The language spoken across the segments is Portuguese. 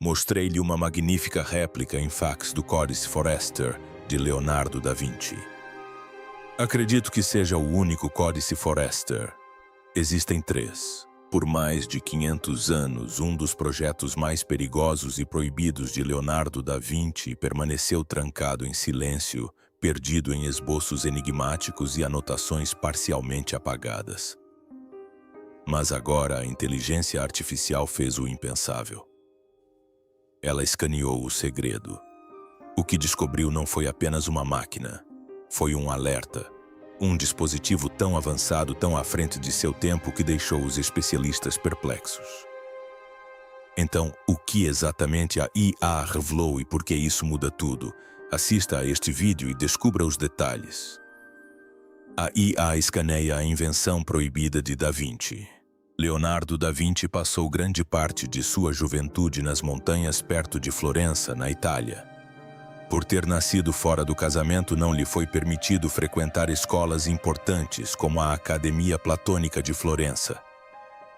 Mostrei-lhe uma magnífica réplica em fax do Códice Forrester de Leonardo da Vinci. Acredito que seja o único Códice Forrester. Existem 3. Por mais de 500 anos, um dos projetos mais perigosos e proibidos de Leonardo da Vinci permaneceu trancado em silêncio, perdido em esboços enigmáticos e anotações parcialmente apagadas. Mas agora a inteligência artificial fez o impensável. Ela escaneou o segredo. O que descobriu não foi apenas uma máquina, foi um alerta. Um dispositivo tão avançado, tão à frente de seu tempo que deixou os especialistas perplexos. Então, o que exatamente a IA revelou e por que isso muda tudo? Assista a este vídeo e descubra os detalhes. A IA escaneia a invenção proibida de Da Vinci. Leonardo da Vinci passou grande parte de sua juventude nas montanhas perto de Florença, na Itália. Por ter nascido fora do casamento, não lhe foi permitido frequentar escolas importantes como a Academia Platônica de Florença.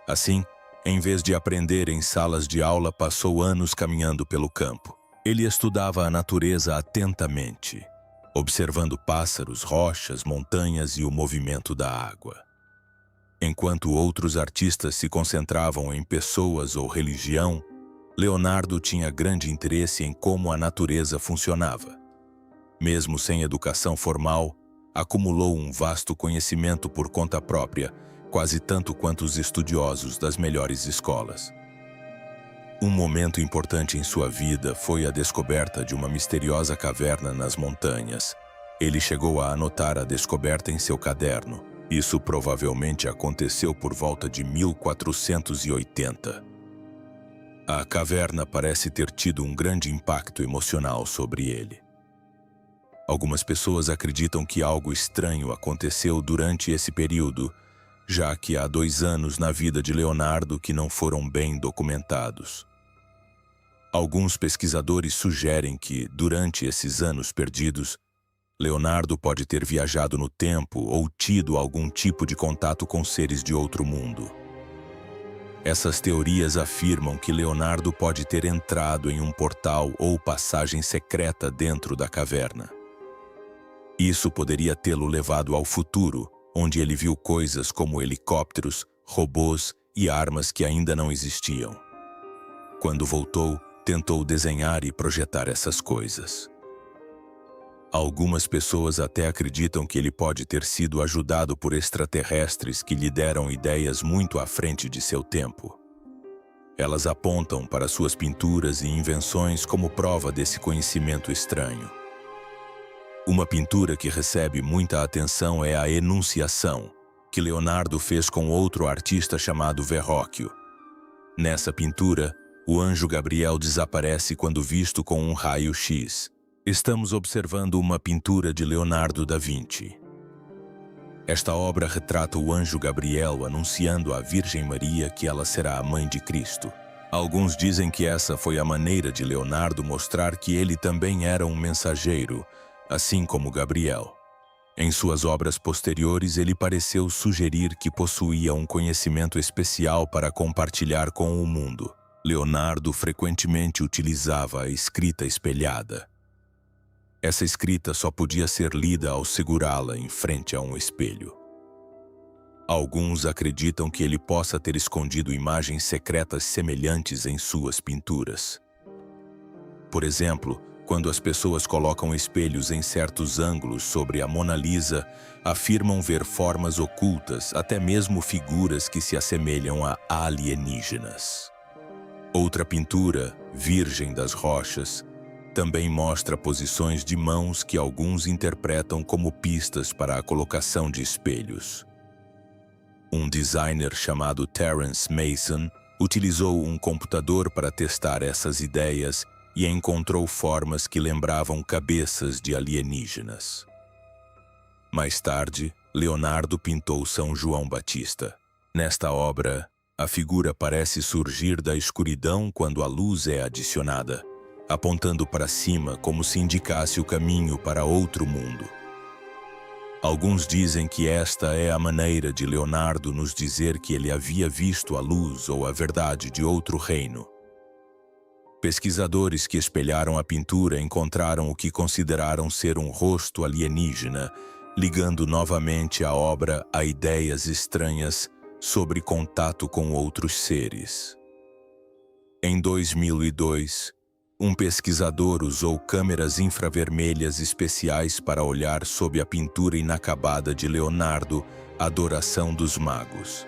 Assim, em vez de aprender em salas de aula, passou anos caminhando pelo campo. Ele estudava a natureza atentamente, observando pássaros, rochas, montanhas e o movimento da água. Enquanto outros artistas se concentravam em pessoas ou religião, Leonardo tinha grande interesse em como a natureza funcionava. Mesmo sem educação formal, acumulou um vasto conhecimento por conta própria, quase tanto quanto os estudiosos das melhores escolas. Um momento importante em sua vida foi a descoberta de uma misteriosa caverna nas montanhas. Ele chegou a anotar a descoberta em seu caderno. Isso provavelmente aconteceu por volta de 1480. A caverna parece ter tido um grande impacto emocional sobre ele. Algumas pessoas acreditam que algo estranho aconteceu durante esse período, já que há 2 anos na vida de Leonardo que não foram bem documentados. Alguns pesquisadores sugerem que, durante esses anos perdidos, Leonardo pode ter viajado no tempo ou tido algum tipo de contato com seres de outro mundo. Essas teorias afirmam que Leonardo pode ter entrado em um portal ou passagem secreta dentro da caverna. Isso poderia tê-lo levado ao futuro, onde ele viu coisas como helicópteros, robôs e armas que ainda não existiam. Quando voltou, tentou desenhar e projetar essas coisas. Algumas pessoas até acreditam que ele pode ter sido ajudado por extraterrestres que lhe deram ideias muito à frente de seu tempo. Elas apontam para suas pinturas e invenções como prova desse conhecimento estranho. Uma pintura que recebe muita atenção é a Enunciação, que Leonardo fez com outro artista chamado Verrocchio. Nessa pintura, o anjo Gabriel desaparece quando visto com um raio-x. Estamos observando uma pintura de Leonardo da Vinci. Esta obra retrata o anjo Gabriel anunciando à Virgem Maria que ela será a mãe de Cristo. Alguns dizem que essa foi a maneira de Leonardo mostrar que ele também era um mensageiro, assim como Gabriel. Em suas obras posteriores, ele pareceu sugerir que possuía um conhecimento especial para compartilhar com o mundo. Leonardo frequentemente utilizava a escrita espelhada. Essa escrita só podia ser lida ao segurá-la em frente a um espelho. Alguns acreditam que ele possa ter escondido imagens secretas semelhantes em suas pinturas. Por exemplo, quando as pessoas colocam espelhos em certos ângulos sobre a Mona Lisa, afirmam ver formas ocultas, até mesmo figuras que se assemelham a alienígenas. Outra pintura, Virgem das Rochas, também mostra posições de mãos que alguns interpretam como pistas para a colocação de espelhos. Um designer chamado Terence Mason utilizou um computador para testar essas ideias e encontrou formas que lembravam cabeças de alienígenas. Mais tarde, Leonardo pintou São João Batista. Nesta obra, a figura parece surgir da escuridão quando a luz é adicionada, apontando para cima como se indicasse o caminho para outro mundo. Alguns dizem que esta é a maneira de Leonardo nos dizer que ele havia visto a luz ou a verdade de outro reino. Pesquisadores que espelharam a pintura encontraram o que consideraram ser um rosto alienígena, ligando novamente a obra a ideias estranhas sobre contato com outros seres. Em 2002, um pesquisador usou câmeras infravermelhas especiais para olhar sob a pintura inacabada de Leonardo, Adoração dos Magos.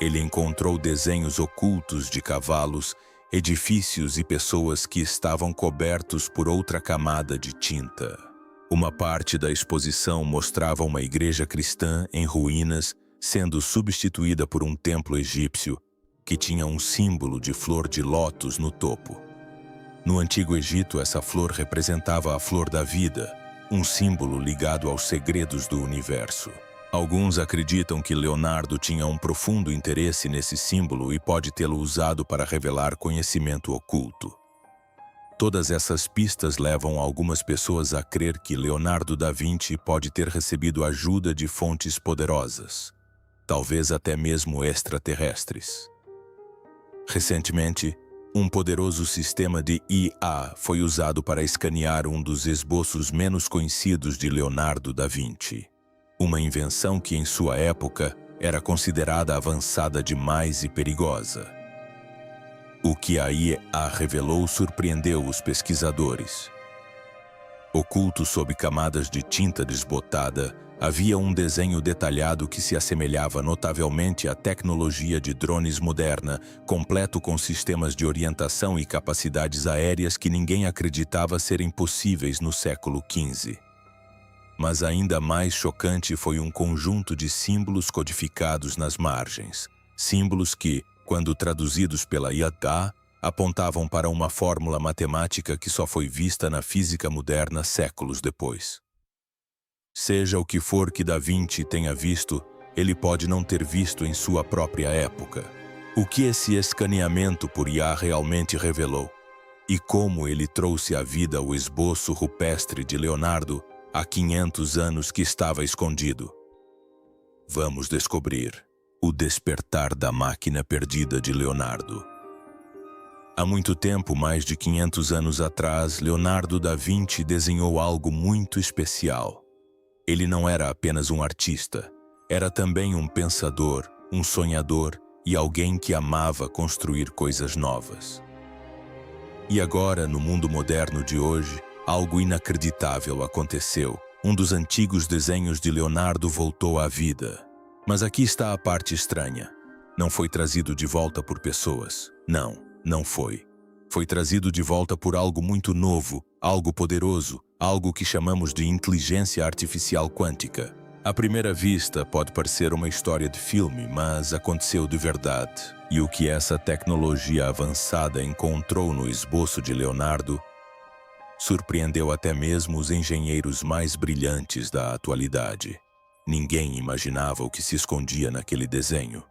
Ele encontrou desenhos ocultos de cavalos, edifícios e pessoas que estavam cobertos por outra camada de tinta. Uma parte da exposição mostrava uma igreja cristã em ruínas, sendo substituída por um templo egípcio, que tinha um símbolo de flor de lótus no topo. No Antigo Egito, essa flor representava a flor da vida, um símbolo ligado aos segredos do universo. Alguns acreditam que Leonardo tinha um profundo interesse nesse símbolo e pode tê-lo usado para revelar conhecimento oculto. Todas essas pistas levam algumas pessoas a crer que Leonardo da Vinci pode ter recebido ajuda de fontes poderosas, talvez até mesmo extraterrestres. Recentemente, um poderoso sistema de IA foi usado para escanear um dos esboços menos conhecidos de Leonardo da Vinci. Uma invenção que em sua época era considerada avançada demais e perigosa. O que a IA revelou surpreendeu os pesquisadores. Oculto sob camadas de tinta desbotada, havia um desenho detalhado que se assemelhava notavelmente à tecnologia de drones moderna, completo com sistemas de orientação e capacidades aéreas que ninguém acreditava serem possíveis no século XV. Mas ainda mais chocante foi um conjunto de símbolos codificados nas margens. Símbolos que, quando traduzidos pela IA, apontavam para uma fórmula matemática que só foi vista na física moderna séculos depois. Seja o que for que Da Vinci tenha visto, ele pode não ter visto em sua própria época. O que esse escaneamento por IA realmente revelou? E como ele trouxe à vida o esboço rupestre de Leonardo há 500 anos que estava escondido? Vamos descobrir o despertar da máquina perdida de Leonardo. Há muito tempo, mais de 500 anos atrás, Leonardo da Vinci desenhou algo muito especial. Ele não era apenas um artista, era também um pensador, um sonhador e alguém que amava construir coisas novas. E agora, no mundo moderno de hoje, algo inacreditável aconteceu. Um dos antigos desenhos de Leonardo voltou à vida. Mas aqui está a parte estranha. Não foi trazido de volta por pessoas. Não foi. Foi trazido de volta por algo muito novo, algo poderoso, algo que chamamos de inteligência artificial quântica. À primeira vista, pode parecer uma história de filme, mas aconteceu de verdade. E o que essa tecnologia avançada encontrou no esboço de Leonardo surpreendeu até mesmo os engenheiros mais brilhantes da atualidade. Ninguém imaginava o que se escondia naquele desenho.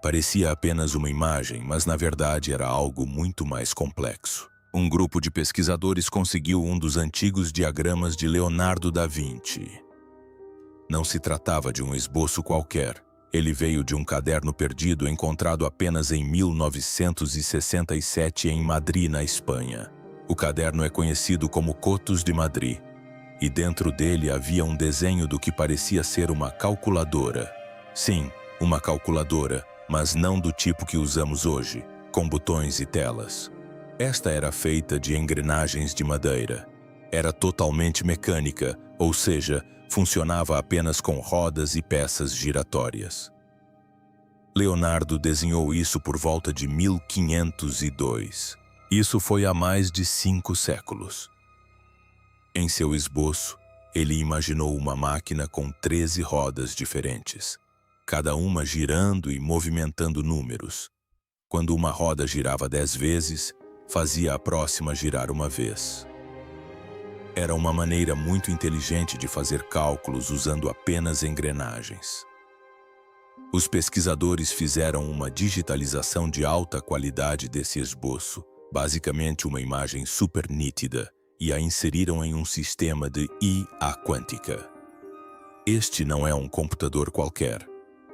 Parecia apenas uma imagem, mas na verdade era algo muito mais complexo. Um grupo de pesquisadores conseguiu um dos antigos diagramas de Leonardo da Vinci. Não se tratava de um esboço qualquer. Ele veio de um caderno perdido encontrado apenas em 1967 em Madrid, na Espanha. O caderno é conhecido como Cotos de Madrid, e dentro dele havia um desenho do que parecia ser uma calculadora. Sim, uma calculadora, mas não do tipo que usamos hoje, com botões e telas. Esta era feita de engrenagens de madeira. Era totalmente mecânica, ou seja, funcionava apenas com rodas e peças giratórias. Leonardo desenhou isso por volta de 1502. Isso foi há mais de 5 séculos. Em seu esboço, ele imaginou uma máquina com 13 rodas diferentes, cada uma girando e movimentando números. Quando uma roda girava 10 vezes, fazia a próxima girar uma vez. Era uma maneira muito inteligente de fazer cálculos usando apenas engrenagens. Os pesquisadores fizeram uma digitalização de alta qualidade desse esboço, basicamente uma imagem super nítida, e a inseriram em um sistema de IA quântica. Este não é um computador qualquer.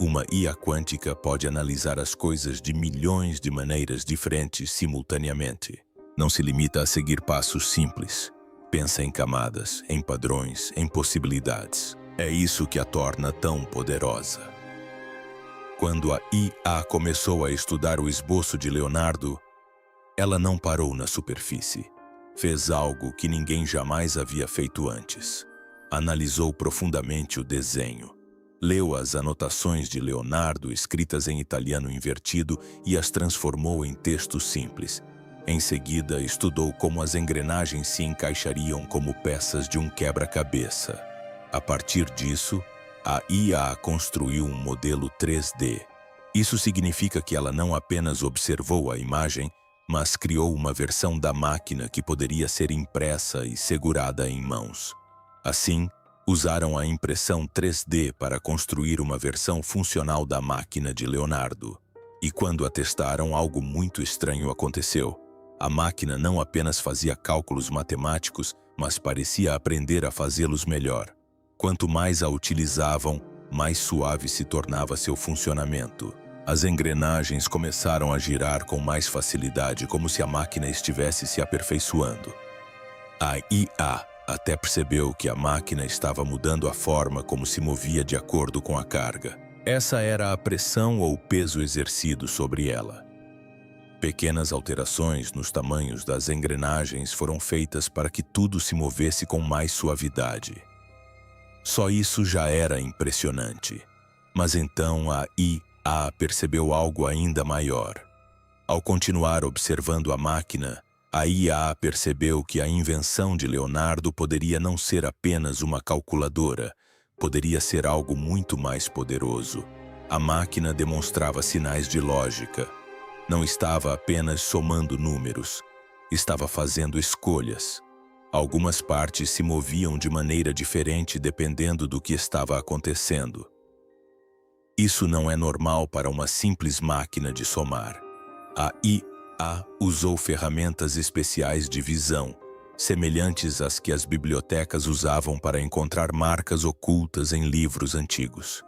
Uma IA quântica pode analisar as coisas de milhões de maneiras diferentes simultaneamente. Não se limita a seguir passos simples. Pensa em camadas, em padrões, em possibilidades. É isso que a torna tão poderosa. Quando a IA começou a estudar o esboço de Leonardo, ela não parou na superfície. Fez algo que ninguém jamais havia feito antes. Analisou profundamente o desenho. Leu as anotações de Leonardo escritas em italiano invertido e as transformou em textos simples. Em seguida, estudou como as engrenagens se encaixariam como peças de um quebra-cabeça. A partir disso, a IA construiu um modelo 3D. Isso significa que ela não apenas observou a imagem, mas criou uma versão da máquina que poderia ser impressa e segurada em mãos. Assim, usaram a impressão 3D para construir uma versão funcional da máquina de Leonardo. E quando a testaram, algo muito estranho aconteceu. A máquina não apenas fazia cálculos matemáticos, mas parecia aprender a fazê-los melhor. Quanto mais a utilizavam, mais suave se tornava seu funcionamento. As engrenagens começaram a girar com mais facilidade, como se a máquina estivesse se aperfeiçoando. A IA até percebeu que a máquina estava mudando a forma como se movia de acordo com a carga. Essa era a pressão ou peso exercido sobre ela. Pequenas alterações nos tamanhos das engrenagens foram feitas para que tudo se movesse com mais suavidade. Só isso já era impressionante. Mas então a IA percebeu algo ainda maior. Ao continuar observando a máquina, a IA percebeu que a invenção de Leonardo poderia não ser apenas uma calculadora, poderia ser algo muito mais poderoso. A máquina demonstrava sinais de lógica. Não estava apenas somando números, estava fazendo escolhas. Algumas partes se moviam de maneira diferente dependendo do que estava acontecendo. Isso não é normal para uma simples máquina de somar. A IA usou ferramentas especiais de visão, semelhantes às que as bibliotecas usavam para encontrar marcas ocultas em livros antigos.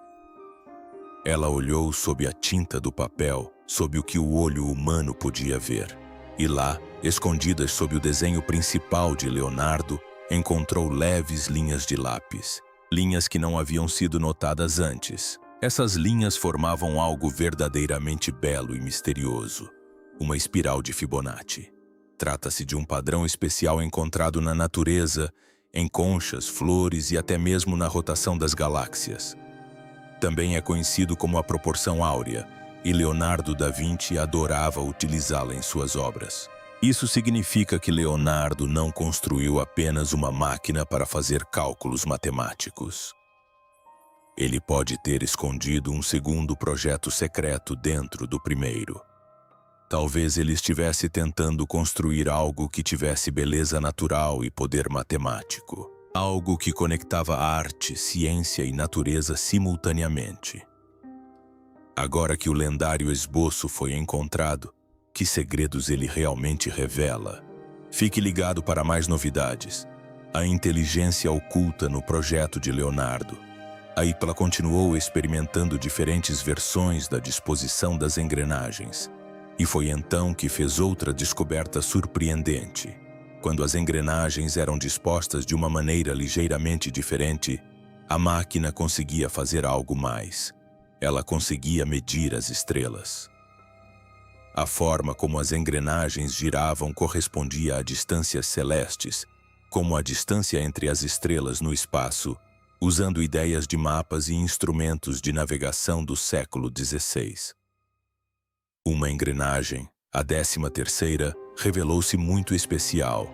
Ela olhou sob a tinta do papel, sob o que o olho humano podia ver. E lá, escondidas sob o desenho principal de Leonardo, encontrou leves linhas de lápis. Linhas que não haviam sido notadas antes. Essas linhas formavam algo verdadeiramente belo e misterioso. Uma espiral de Fibonacci. Trata-se de um padrão especial encontrado na natureza, em conchas, flores e até mesmo na rotação das galáxias. Também é conhecido como a proporção áurea, e Leonardo da Vinci adorava utilizá-la em suas obras. Isso significa que Leonardo não construiu apenas uma máquina para fazer cálculos matemáticos. Ele pode ter escondido um segundo projeto secreto dentro do primeiro. Talvez ele estivesse tentando construir algo que tivesse beleza natural e poder matemático. Algo que conectava arte, ciência e natureza simultaneamente. Agora que o lendário esboço foi encontrado, que segredos ele realmente revela? Fique ligado para mais novidades. A inteligência oculta no projeto de Leonardo. A IPLA continuou experimentando diferentes versões da disposição das engrenagens. E foi então que fez outra descoberta surpreendente. Quando as engrenagens eram dispostas de uma maneira ligeiramente diferente, a máquina conseguia fazer algo mais. Ela conseguia medir as estrelas. A forma como as engrenagens giravam correspondia a distâncias celestes, como a distância entre as estrelas no espaço, usando ideias de mapas e instrumentos de navegação do século XVI. Uma engrenagem, a 13ª, revelou-se muito especial.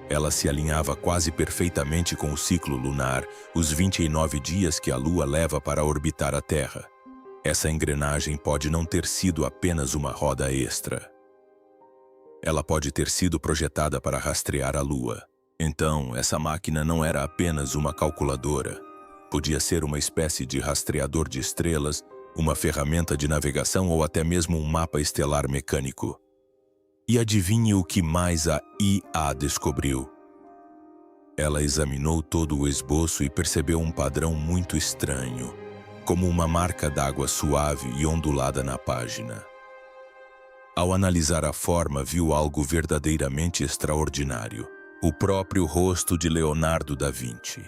Ela se alinhava quase perfeitamente com o ciclo lunar, os 29 dias que a Lua leva para orbitar a Terra. Essa engrenagem pode não ter sido apenas uma roda extra. Ela pode ter sido projetada para rastrear a Lua. Então, essa máquina não era apenas uma calculadora. Podia ser uma espécie de rastreador de estrelas, uma ferramenta de navegação ou até mesmo um mapa estelar mecânico. E adivinhe o que mais a IA descobriu? Ela examinou todo o esboço e percebeu um padrão muito estranho. como uma marca d'água suave e ondulada na página. Ao analisar a forma, viu algo verdadeiramente extraordinário: o próprio rosto de Leonardo da Vinci.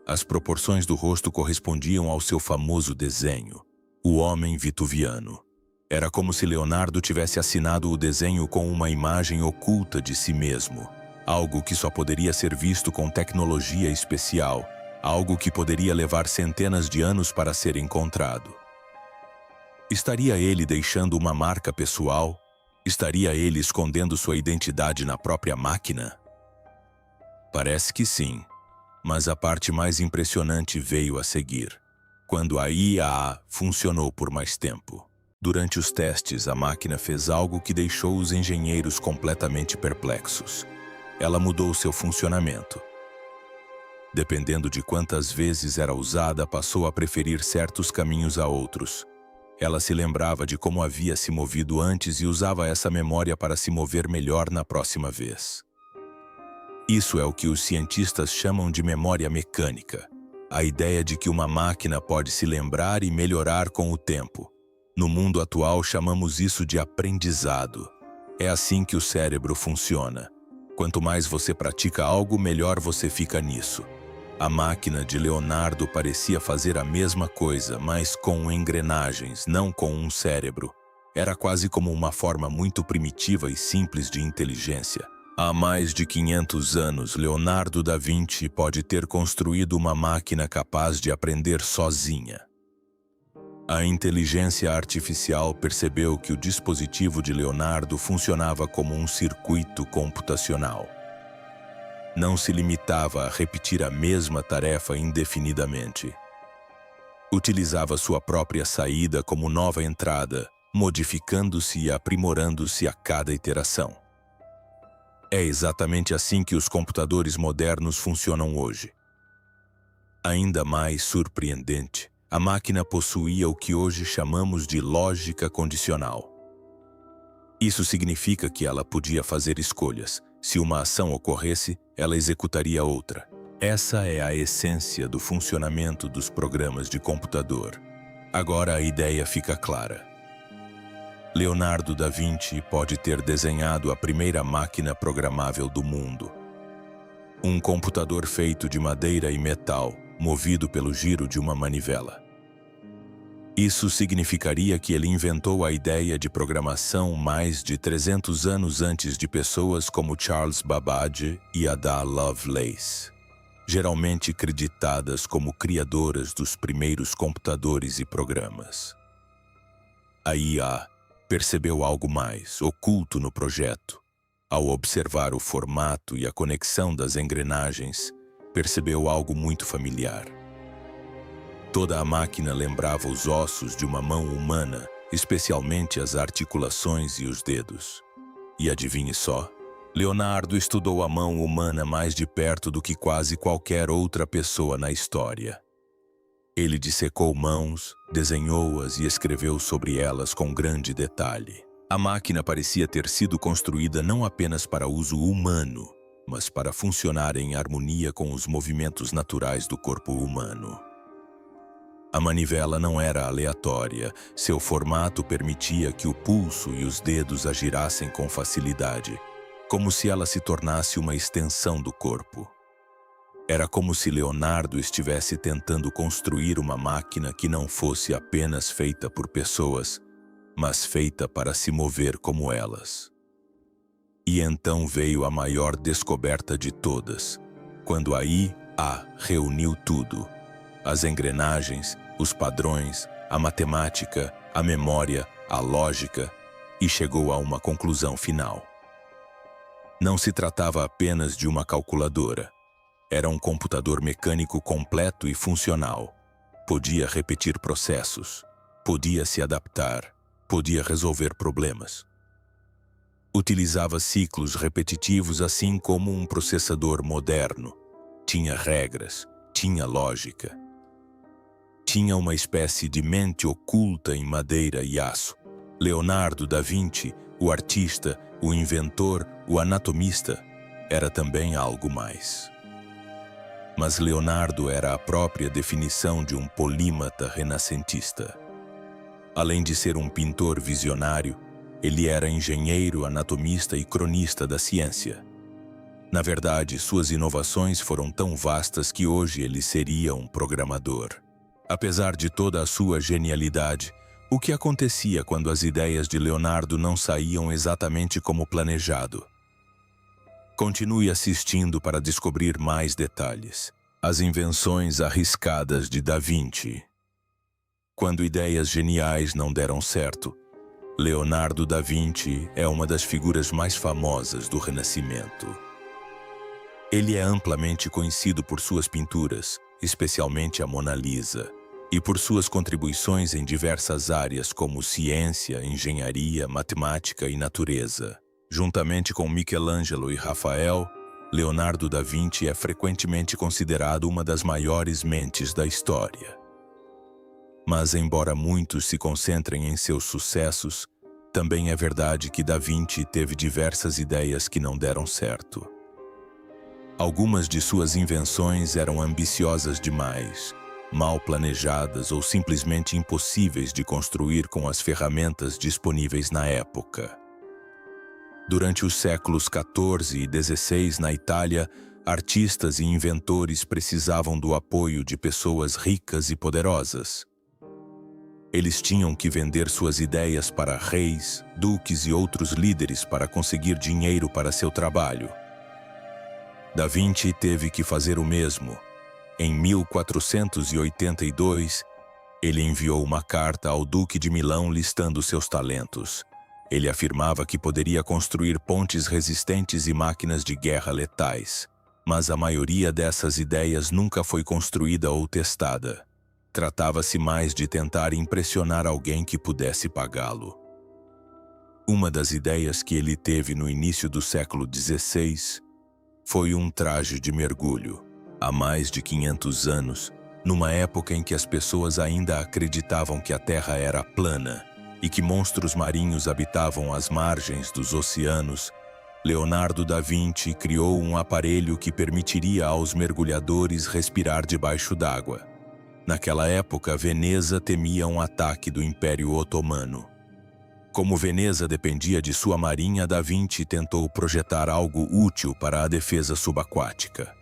As proporções do rosto correspondiam ao seu famoso desenho, o Homem Vitruviano. Era como se Leonardo tivesse assinado o desenho com uma imagem oculta de si mesmo, algo que só poderia ser visto com tecnologia especial, algo que poderia levar centenas de anos para ser encontrado. Estaria ele deixando uma marca pessoal? Estaria ele escondendo sua identidade na própria máquina? Parece que sim, mas a parte mais impressionante veio a seguir, quando a IA funcionou por mais tempo. Durante os testes, a máquina fez algo que deixou os engenheiros completamente perplexos. Ela mudou seu funcionamento. Dependendo de quantas vezes era usada, passou a preferir certos caminhos a outros. Ela se lembrava de como havia se movido antes e usava essa memória para se mover melhor na próxima vez. Isso é o que os cientistas chamam de memória mecânica, a ideia de que uma máquina pode se lembrar e melhorar com o tempo. No mundo atual, chamamos isso de aprendizado. É assim que o cérebro funciona. Quanto mais você pratica algo, melhor você fica nisso. A máquina de Leonardo parecia fazer a mesma coisa, mas com engrenagens, não com um cérebro. Era quase como uma forma muito primitiva e simples de inteligência. Há mais de 500 anos, Leonardo da Vinci pode ter construído uma máquina capaz de aprender sozinha. A inteligência artificial percebeu que o dispositivo de Leonardo funcionava como um circuito computacional. Não se limitava a repetir a mesma tarefa indefinidamente. Utilizava sua própria saída como nova entrada, modificando-se e aprimorando-se a cada iteração. É exatamente assim que os computadores modernos funcionam hoje. Ainda mais surpreendente, a máquina possuía o que hoje chamamos de lógica condicional. Isso significa que ela podia fazer escolhas. Se uma ação ocorresse, ela executaria outra. Essa é a essência do funcionamento dos programas de computador. Agora a ideia fica clara. Leonardo da Vinci pode ter desenhado a primeira máquina programável do mundo. Um computador feito de madeira e metal, movido pelo giro de uma manivela. Isso significaria que ele inventou a ideia de programação mais de 300 anos antes de pessoas como Charles Babbage e Ada Lovelace, geralmente creditadas como criadoras dos primeiros computadores e programas. A IA percebeu algo mais oculto no projeto. Ao observar o formato e a conexão das engrenagens, percebeu algo muito familiar. Toda a máquina lembrava os ossos de uma mão humana, especialmente as articulações e os dedos. E adivinhe só, Leonardo estudou a mão humana mais de perto do que quase qualquer outra pessoa na história. Ele dissecou mãos, desenhou-as e escreveu sobre elas com grande detalhe. A máquina parecia ter sido construída não apenas para uso humano, mas para funcionar em harmonia com os movimentos naturais do corpo humano. A manivela não era aleatória, seu formato permitia que o pulso e os dedos agirassem com facilidade, como se ela se tornasse uma extensão do corpo. Era como se Leonardo estivesse tentando construir uma máquina que não fosse apenas feita por pessoas, mas feita para se mover como elas. E então veio a maior descoberta de todas, quando a IA reuniu tudo: as engrenagens, os padrões, a matemática, a memória, a lógica, e chegou a uma conclusão final. Não se tratava apenas de uma calculadora. Era um computador mecânico completo e funcional. Podia repetir processos, podia se adaptar, podia resolver problemas. Utilizava ciclos repetitivos assim como um processador moderno. Tinha regras, tinha lógica. Tinha uma espécie de mente oculta em madeira e aço. Leonardo da Vinci, o artista, o inventor, o anatomista, era também algo mais. Mas Leonardo era a própria definição de um polímata renascentista. Além de ser um pintor visionário, ele era engenheiro, anatomista e cronista da ciência. Na verdade, suas inovações foram tão vastas que hoje ele seria um programador. Apesar de toda a sua genialidade, o que acontecia quando as ideias de Leonardo não saíam exatamente como planejado? Continue assistindo para descobrir mais detalhes. As invenções arriscadas de Da Vinci. Quando ideias geniais não deram certo, Leonardo da Vinci é uma das figuras mais famosas do Renascimento. Ele é amplamente conhecido por suas pinturas, especialmente a Mona Lisa, e por suas contribuições em diversas áreas como ciência, engenharia, matemática e natureza. Juntamente com Michelangelo e Rafael, Leonardo da Vinci é frequentemente considerado uma das maiores mentes da história. Mas, embora muitos se concentrem em seus sucessos, também é verdade que Da Vinci teve diversas ideias que não deram certo. Algumas de suas invenções eram ambiciosas demais, mal planejadas ou simplesmente impossíveis de construir com as ferramentas disponíveis na época. Durante os séculos XIV e XVI na Itália, artistas e inventores precisavam do apoio de pessoas ricas e poderosas. Eles tinham que vender suas ideias para reis, duques e outros líderes para conseguir dinheiro para seu trabalho. Da Vinci teve que fazer o mesmo. Em 1482, ele enviou uma carta ao Duque de Milão listando seus talentos. Ele afirmava que poderia construir pontes resistentes e máquinas de guerra letais, mas a maioria dessas ideias nunca foi construída ou testada. Tratava-se mais de tentar impressionar alguém que pudesse pagá-lo. Uma das ideias que ele teve no início do século XVI foi um traje de mergulho. Há mais de 500 anos, numa época em que as pessoas ainda acreditavam que a Terra era plana e que monstros marinhos habitavam as margens dos oceanos, Leonardo da Vinci criou um aparelho que permitiria aos mergulhadores respirar debaixo d'água. Naquela época, Veneza temia um ataque do Império Otomano. Como Veneza dependia de sua marinha, Da Vinci tentou projetar algo útil para a defesa subaquática.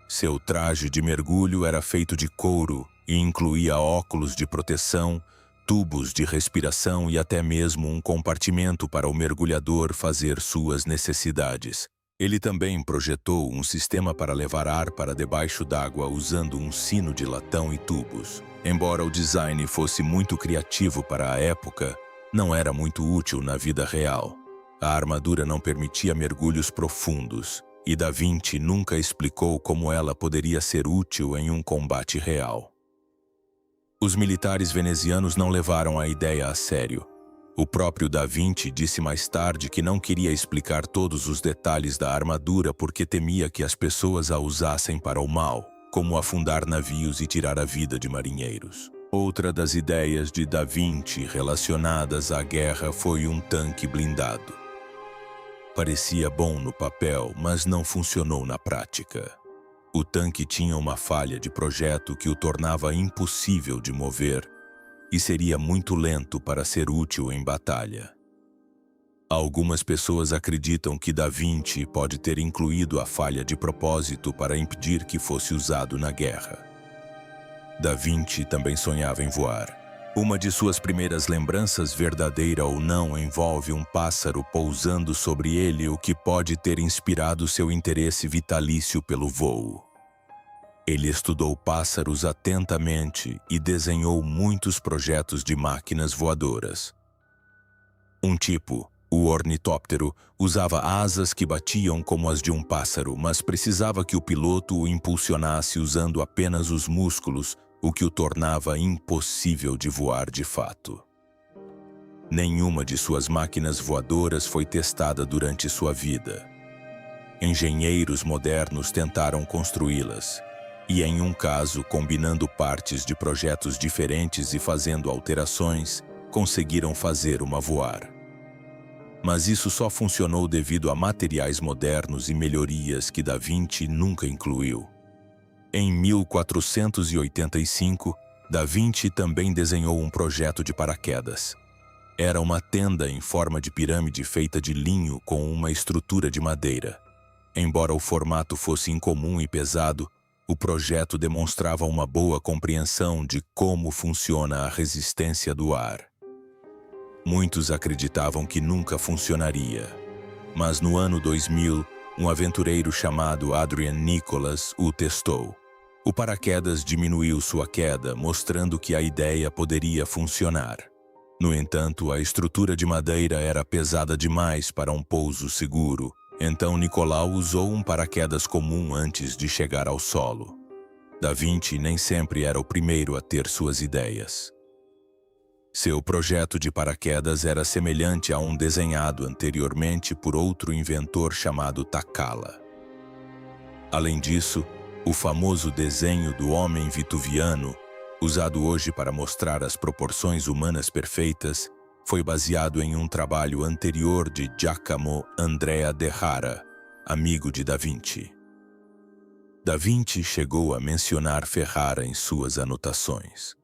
Seu traje de mergulho era feito de couro e incluía óculos de proteção, tubos de respiração e até mesmo um compartimento para o mergulhador fazer suas necessidades. Ele também projetou um sistema para levar ar para debaixo d'água usando um sino de latão e tubos. Embora o design fosse muito criativo para a época, não era muito útil na vida real. A armadura não permitia mergulhos profundos, e Da Vinci nunca explicou como ela poderia ser útil em um combate real. Os militares venezianos não levaram a ideia a sério. O próprio Da Vinci disse mais tarde que não queria explicar todos os detalhes da armadura porque temia que as pessoas a usassem para o mal, como afundar navios e tirar a vida de marinheiros. Outra das ideias de Da Vinci relacionadas à guerra foi um tanque blindado. Parecia bom no papel, mas não funcionou na prática. O tanque tinha uma falha de projeto que o tornava impossível de mover e seria muito lento para ser útil em batalha. Algumas pessoas acreditam que Da Vinci pode ter incluído a falha de propósito para impedir que fosse usado na guerra. Da Vinci também sonhava em voar. Uma de suas primeiras lembranças, verdadeira ou não, envolve um pássaro pousando sobre ele, o que pode ter inspirado seu interesse vitalício pelo voo. Ele estudou pássaros atentamente e desenhou muitos projetos de máquinas voadoras. Um tipo, o ornitóptero, usava asas que batiam como as de um pássaro, mas precisava que o piloto o impulsionasse usando apenas os músculos, o que o tornava impossível de voar de fato. Nenhuma de suas máquinas voadoras foi testada durante sua vida. Engenheiros modernos tentaram construí-las, e em um caso, combinando partes de projetos diferentes e fazendo alterações, conseguiram fazer uma voar. Mas isso só funcionou devido a materiais modernos e melhorias que Da Vinci nunca incluiu. Em 1485, Da Vinci também desenhou um projeto de paraquedas. Era uma tenda em forma de pirâmide feita de linho com uma estrutura de madeira. Embora o formato fosse incomum e pesado, o projeto demonstrava uma boa compreensão de como funciona a resistência do ar. Muitos acreditavam que nunca funcionaria, mas no ano 2000, um aventureiro chamado Adrian Nicholas o testou. O paraquedas diminuiu sua queda, mostrando que a ideia poderia funcionar. No entanto, a estrutura de madeira era pesada demais para um pouso seguro, então Nicolau usou um paraquedas comum antes de chegar ao solo. Da Vinci nem sempre era o primeiro a ter suas ideias. Seu projeto de paraquedas era semelhante a um desenhado anteriormente por outro inventor chamado Takala. Além disso, o famoso desenho do homem vituviano, usado hoje para mostrar as proporções humanas perfeitas, foi baseado em um trabalho anterior de Giacomo Andrea de Rara, amigo de Da Vinci. Da Vinci chegou a mencionar Ferrara em suas anotações.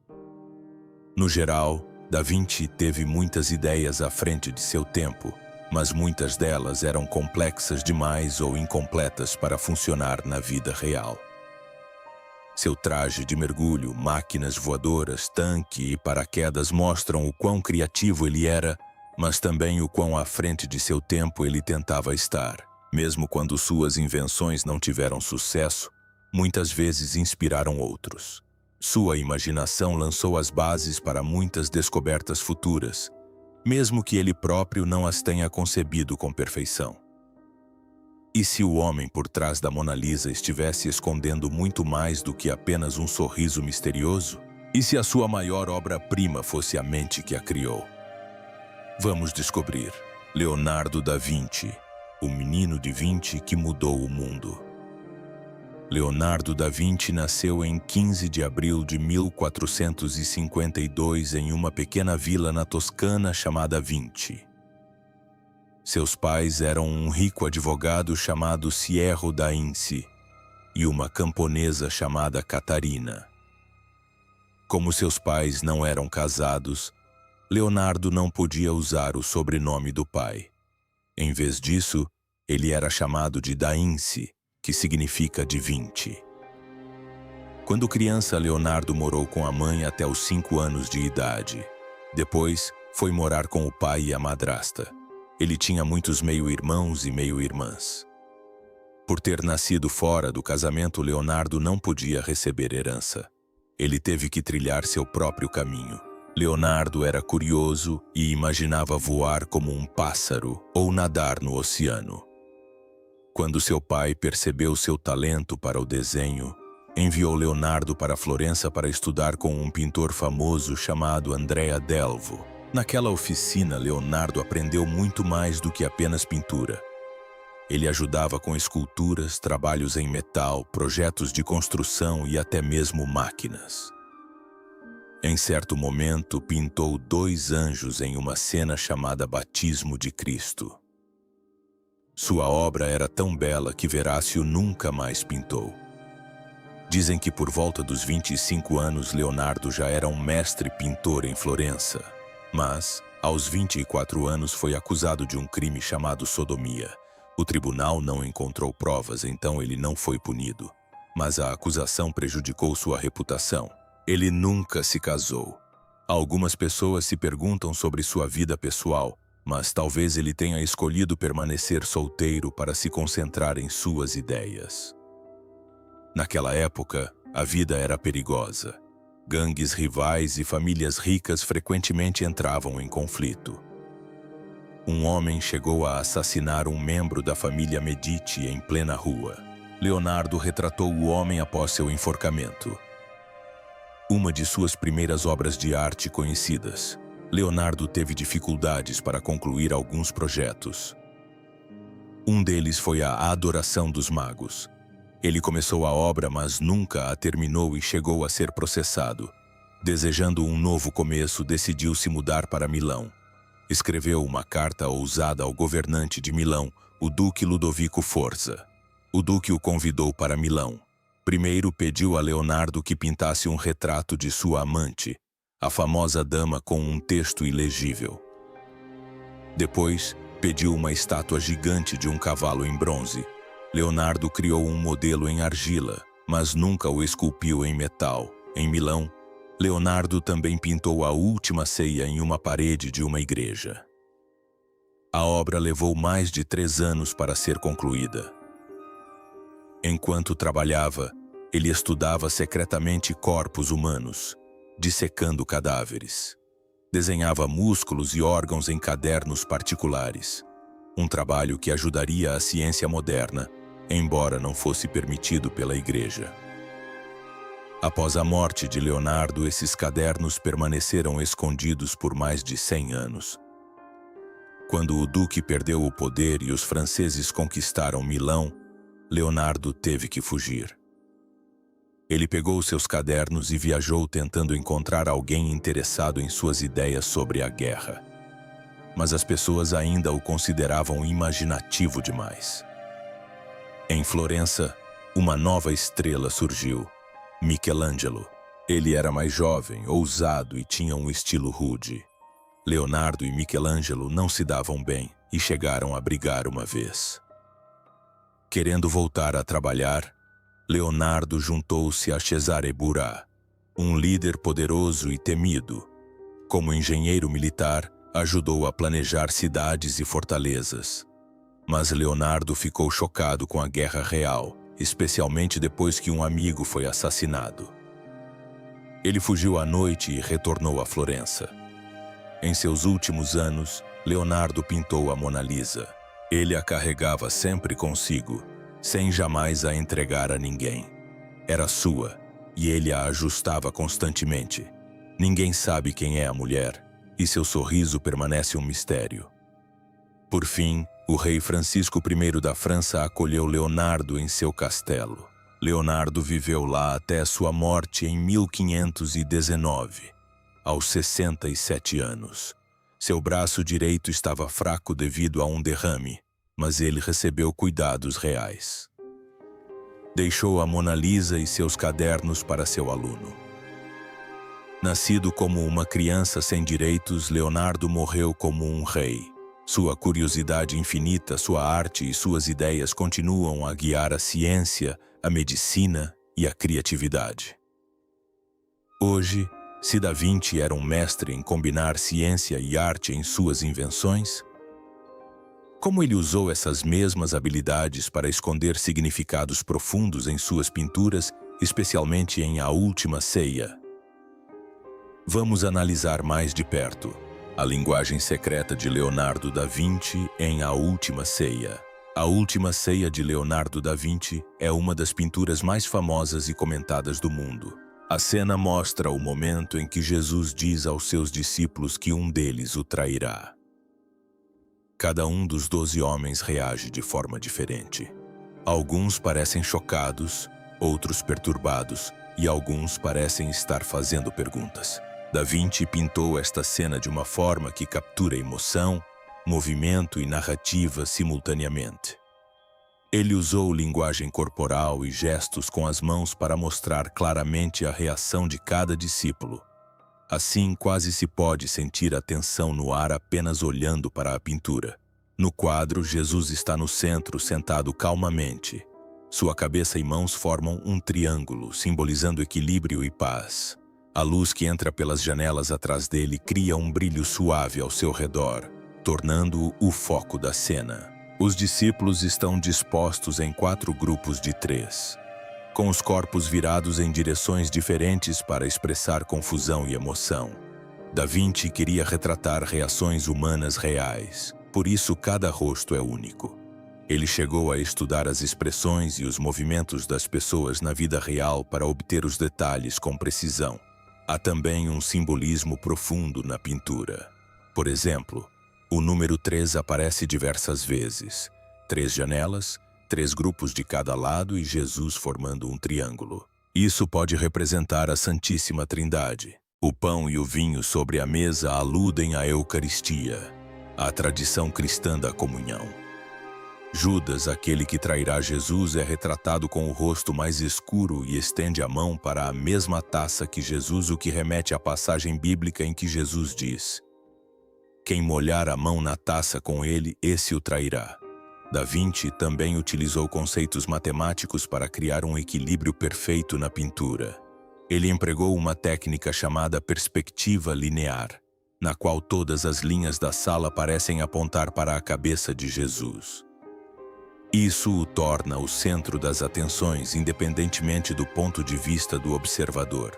No geral, Da Vinci teve muitas ideias à frente de seu tempo, mas muitas delas eram complexas demais ou incompletas para funcionar na vida real. Seu traje de mergulho, máquinas voadoras, tanque e paraquedas mostram o quão criativo ele era, mas também o quão à frente de seu tempo ele tentava estar. Mesmo quando suas invenções não tiveram sucesso, muitas vezes inspiraram outros. Sua imaginação lançou as bases para muitas descobertas futuras, mesmo que ele próprio não as tenha concebido com perfeição. E se o homem por trás da Mona Lisa estivesse escondendo muito mais do que apenas um sorriso misterioso? E se a sua maior obra-prima fosse a mente que a criou? Vamos descobrir. Leonardo da Vinci, o menino de 20 que mudou o mundo. Leonardo da Vinci nasceu em 15 de abril de 1452 em uma pequena vila na Toscana chamada Vinci. Seus pais eram um rico advogado chamado Sierro da Inci e uma camponesa chamada Catarina. Como seus pais não eram casados, Leonardo não podia usar o sobrenome do pai. Em vez disso, ele era chamado de da Inci, que significa de 20. Quando criança, Leonardo morou com a mãe até os 5 anos de idade. Depois, foi morar com o pai e a madrasta. Ele tinha muitos meio-irmãos e meio-irmãs. Por ter nascido fora do casamento, Leonardo não podia receber herança. Ele teve que trilhar seu próprio caminho. Leonardo era curioso e imaginava voar como um pássaro ou nadar no oceano. Quando seu pai percebeu seu talento para o desenho, enviou Leonardo para Florença para estudar com um pintor famoso chamado Andrea Delvo. Naquela oficina, Leonardo aprendeu muito mais do que apenas pintura. Ele ajudava com esculturas, trabalhos em metal, projetos de construção e até mesmo máquinas. Em certo momento, pintou 2 anjos em uma cena chamada Batismo de Cristo. Sua obra era tão bela que Verácio nunca mais pintou. Dizem que por volta dos 25 anos, Leonardo já era um mestre pintor em Florença. Mas, aos 24 anos, foi acusado de um crime chamado sodomia. O tribunal não encontrou provas, então ele não foi punido. Mas a acusação prejudicou sua reputação. Ele nunca se casou. Algumas pessoas se perguntam sobre sua vida pessoal, mas talvez ele tenha escolhido permanecer solteiro para se concentrar em suas ideias. Naquela época, a vida era perigosa. Gangues rivais e famílias ricas frequentemente entravam em conflito. Um homem chegou a assassinar um membro da família Medici em plena rua. Leonardo retratou o homem após seu enforcamento. Uma de suas primeiras obras de arte conhecidas, Leonardo teve dificuldades para concluir alguns projetos. Um deles foi a Adoração dos Magos. Ele começou a obra, mas nunca a terminou e chegou a ser processado. Desejando um novo começo, decidiu se mudar para Milão. Escreveu uma carta ousada ao governante de Milão, o Duque Ludovico Forza. O Duque o convidou para Milão. Primeiro pediu a Leonardo que pintasse um retrato de sua amante, a famosa dama, com um texto ilegível. Depois, pediu uma estátua gigante de um cavalo em bronze. Leonardo criou um modelo em argila, mas nunca o esculpiu em metal. Em Milão, Leonardo também pintou a Última Ceia em uma parede de uma igreja. A obra levou mais de 3 anos para ser concluída. Enquanto trabalhava, ele estudava secretamente corpos humanos, dissecando cadáveres. Desenhava músculos e órgãos em cadernos particulares. Um trabalho que ajudaria a ciência moderna, embora não fosse permitido pela igreja. Após a morte de Leonardo, esses cadernos permaneceram escondidos por mais de 100 anos. Quando o duque perdeu o poder e os franceses conquistaram Milão, Leonardo teve que fugir. Ele pegou seus cadernos e viajou tentando encontrar alguém interessado em suas ideias sobre a guerra. Mas as pessoas ainda o consideravam imaginativo demais. Em Florença, uma nova estrela surgiu, Michelangelo. Ele era mais jovem, ousado e tinha um estilo rude. Leonardo e Michelangelo não se davam bem e chegaram a brigar uma vez. Querendo voltar a trabalhar, Leonardo juntou-se a Cesare Burat, um líder poderoso e temido. Como engenheiro militar, ajudou a planejar cidades e fortalezas. Mas Leonardo ficou chocado com a guerra real, especialmente depois que um amigo foi assassinado. Ele fugiu à noite e retornou a Florença. Em seus últimos anos, Leonardo pintou a Mona Lisa. Ele a carregava sempre consigo, sem jamais a entregar a ninguém. Era sua, e ele a ajustava constantemente. Ninguém sabe quem é a mulher, e seu sorriso permanece um mistério. Por fim, o rei Francisco I da França acolheu Leonardo em seu castelo. Leonardo viveu lá até sua morte em 1519, aos 67 anos. Seu braço direito estava fraco devido a um derrame, mas ele recebeu cuidados reais. Deixou a Mona Lisa e seus cadernos para seu aluno. Nascido como uma criança sem direitos, Leonardo morreu como um rei. Sua curiosidade infinita, sua arte e suas ideias continuam a guiar a ciência, a medicina e a criatividade. Hoje, se Da Vinci era um mestre em combinar ciência e arte em suas invenções, como ele usou essas mesmas habilidades para esconder significados profundos em suas pinturas, especialmente em A Última Ceia? Vamos analisar mais de perto a linguagem secreta de Leonardo da Vinci em A Última Ceia. A Última Ceia de Leonardo da Vinci é uma das pinturas mais famosas e comentadas do mundo. A cena mostra o momento em que Jesus diz aos seus discípulos que um deles o trairá. Cada um dos 12 homens reage de forma diferente. Alguns parecem chocados, outros perturbados, e alguns parecem estar fazendo perguntas. Da Vinci pintou esta cena de uma forma que captura emoção, movimento e narrativa simultaneamente. Ele usou linguagem corporal e gestos com as mãos para mostrar claramente a reação de cada discípulo. Assim, quase se pode sentir a tensão no ar apenas olhando para a pintura. No quadro, Jesus está no centro, sentado calmamente. Sua cabeça e mãos formam um triângulo, simbolizando equilíbrio e paz. A luz que entra pelas janelas atrás dele cria um brilho suave ao seu redor, tornando-o o foco da cena. Os discípulos estão dispostos em 4 grupos de 3, com os corpos virados em direções diferentes para expressar confusão e emoção. Da Vinci queria retratar reações humanas reais, por isso cada rosto é único. Ele chegou a estudar as expressões e os movimentos das pessoas na vida real para obter os detalhes com precisão. Há também um simbolismo profundo na pintura. Por exemplo, o número 3 aparece diversas vezes. 3 janelas, 3 grupos de cada lado e Jesus formando um triângulo. Isso pode representar a Santíssima Trindade. O pão e o vinho sobre a mesa aludem à Eucaristia, à tradição cristã da comunhão. Judas, aquele que trairá Jesus, é retratado com o rosto mais escuro e estende a mão para a mesma taça que Jesus, o que remete à passagem bíblica em que Jesus diz: quem molhar a mão na taça com ele, esse o trairá. Da Vinci também utilizou conceitos matemáticos para criar um equilíbrio perfeito na pintura. Ele empregou uma técnica chamada perspectiva linear, na qual todas as linhas da sala parecem apontar para a cabeça de Jesus. Isso o torna o centro das atenções, independentemente do ponto de vista do observador.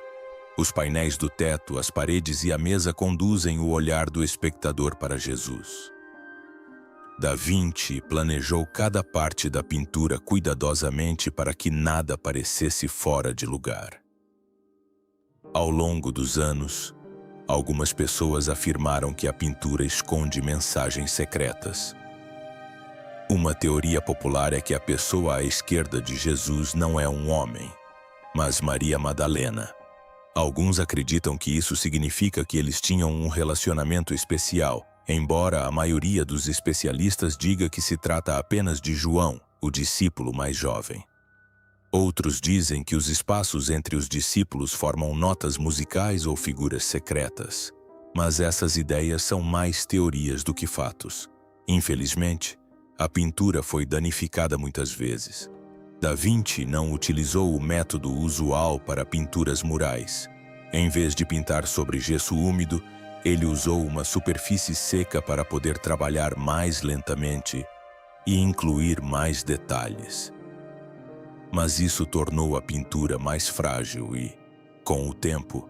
Os painéis do teto, as paredes e a mesa conduzem o olhar do espectador para Jesus. Da Vinci planejou cada parte da pintura cuidadosamente para que nada parecesse fora de lugar. Ao longo dos anos, algumas pessoas afirmaram que a pintura esconde mensagens secretas. Uma teoria popular é que a pessoa à esquerda de Jesus não é um homem, mas Maria Madalena. Alguns acreditam que isso significa que eles tinham um relacionamento especial, embora a maioria dos especialistas diga que se trata apenas de João, o discípulo mais jovem. Outros dizem que os espaços entre os discípulos formam notas musicais ou figuras secretas, mas essas ideias são mais teorias do que fatos. Infelizmente, a pintura foi danificada muitas vezes. Da Vinci não utilizou o método usual para pinturas murais. Em vez de pintar sobre gesso úmido, ele usou uma superfície seca para poder trabalhar mais lentamente e incluir mais detalhes. Mas isso tornou a pintura mais frágil e, com o tempo,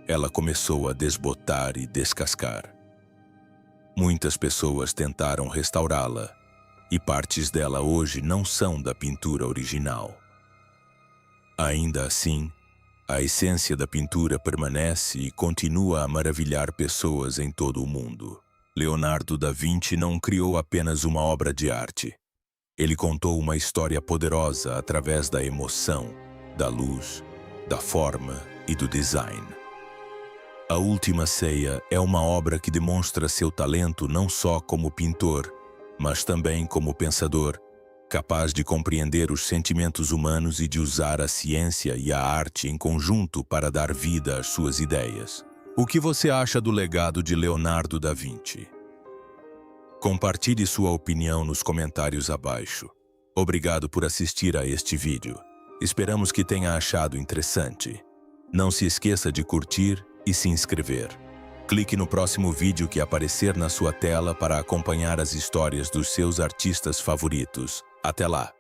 ela começou a desbotar e descascar. Muitas pessoas tentaram restaurá-la, e partes dela hoje não são da pintura original. Ainda assim, a essência da pintura permanece e continua a maravilhar pessoas em todo o mundo. Leonardo da Vinci não criou apenas uma obra de arte. Ele contou uma história poderosa através da emoção, da luz, da forma e do design. A Última Ceia é uma obra que demonstra seu talento não só como pintor, mas também como pensador, capaz de compreender os sentimentos humanos e de usar a ciência e a arte em conjunto para dar vida às suas ideias. O que você acha do legado de Leonardo da Vinci? Compartilhe sua opinião nos comentários abaixo. Obrigado por assistir a este vídeo. Esperamos que tenha achado interessante. Não se esqueça de curtir e se inscrever. Clique no próximo vídeo que aparecer na sua tela para acompanhar as histórias dos seus artistas favoritos. Até lá!